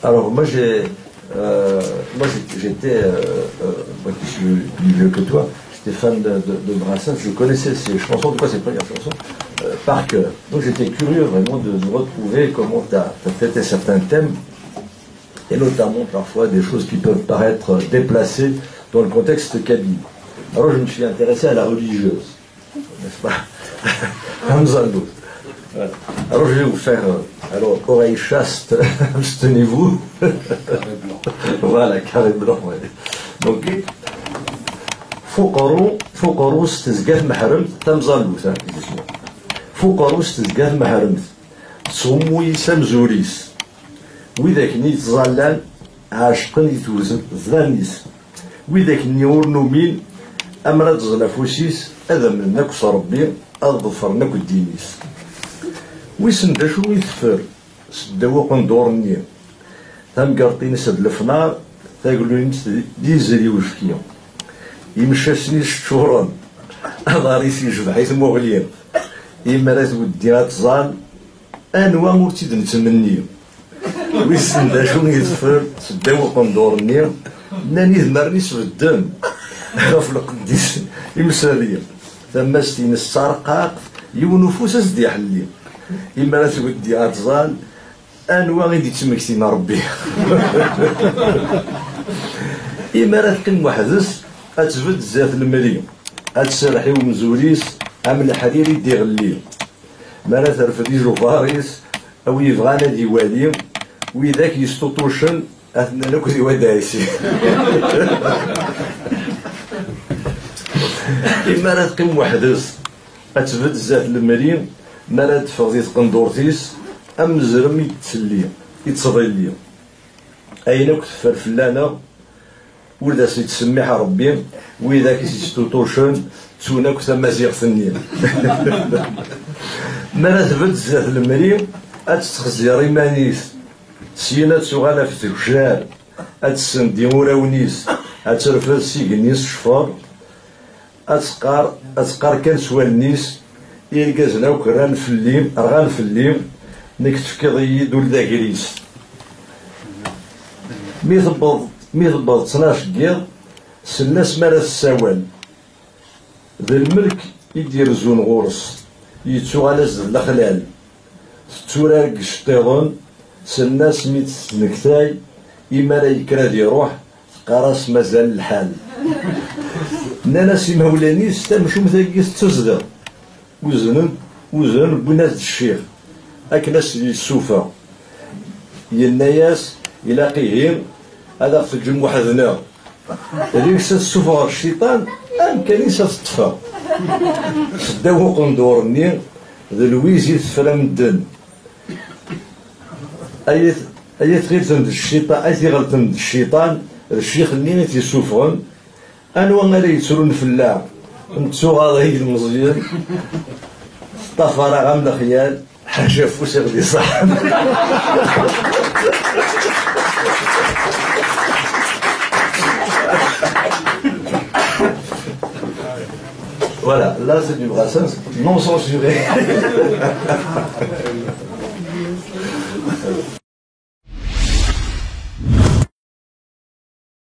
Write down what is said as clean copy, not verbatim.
Alors moi j'étais, moi qui suis plus vieux que toi, j'étais fan de Brassens, je connaissais ses chansons, en tout cas ses premières chansons, par cœur. Donc j'étais curieux vraiment de retrouver comment tu as traité certains thèmes, et notamment parfois des choses qui peuvent paraître déplacées dans le contexte kabyle. Alors je me suis intéressé à la religieuse, n'est-ce pas? Voilà. Alors je vais vous faire, alors oreille chaste, tenez-vous. Carré blanc. Voilà, carré blanc. Ouais. Donc, فقرو استزقاف محرمت تمزالوت فقرو استزقاف محرمت صموي سمزوريس وذاك ني تزالان عاشقن يتوزن ظلانيس وذاك ني ورنومين أمرا تزلافوسيس هذا من نكس ربي أظفر نكو الدينيس ويسن دا شو يثفر سداو قندورني تمقرطين سد الفنار تاقلون ديزلي وشكيا يمشاسني شورا أضاريسي جبحيت مغليا إما راه وديها تزال أنوا مرتد نتمني ويسن دا شو يثفر سداو قندورني ناني ذمرني سبدن في القديس يمساليا ثم ستين السرقاق يونفوس أسدي حلي إما لا تودي أتزال أنوا غيدي تمكتينا ربي إما لا تقيم وحدس أتفد زات المليون أتسرحي ومزوريس عمل الحرير يدي غلي ما لا ترفدي جوفاريس أو يبغانا دي والي وإذاك يستطوشن أثنى لك دي ودايسي إما لا تقيم وحدس أتفد زات المليون ما لا تفغزي قندورتيس أم زرم يتسلي يتصغيلي أين كتفر فلانا ولا سيتسميح ربي وإذا كيستوطوشن تسونا كتمازيغ ثنين ما لا تفد زات المريم أتستخزي ريمانيس سينا تسوغانا في تكشار أتسندي وراونيس أترفد سيقنيس شفار أتقار كان سوالنيس إلقازنا وكران في الليم أرغان في الليم نكتفكي ضيد ولدا كريس ميضبض 12 قيض سناس مالا السوال ذا الملك يدير زون غورس يتسو على زد الخلال تتوراق الشطيضون سناس ميت نكتاي إما لا يكراد يروح قراس مازال الحال ناس مولانيس تمشو مثاقيس تزدر وزن بنات الشيخ أكناس السوفا يناياس يلاقيهم هذا في الجمع حذنا ريكس السوفا الشيطان أم كان يستطفى سداو قندورني ذا لويزي تفرم الدن أي غير الشيطان أي غلط الشيطان الشيخ اللي تيسوفون أنوا غير يتسرون في اللعب نتسو غاضي المزيان طفر غام الخيال حاجة فوس غدي صح Voilà, là c'est du Brassens non censuré.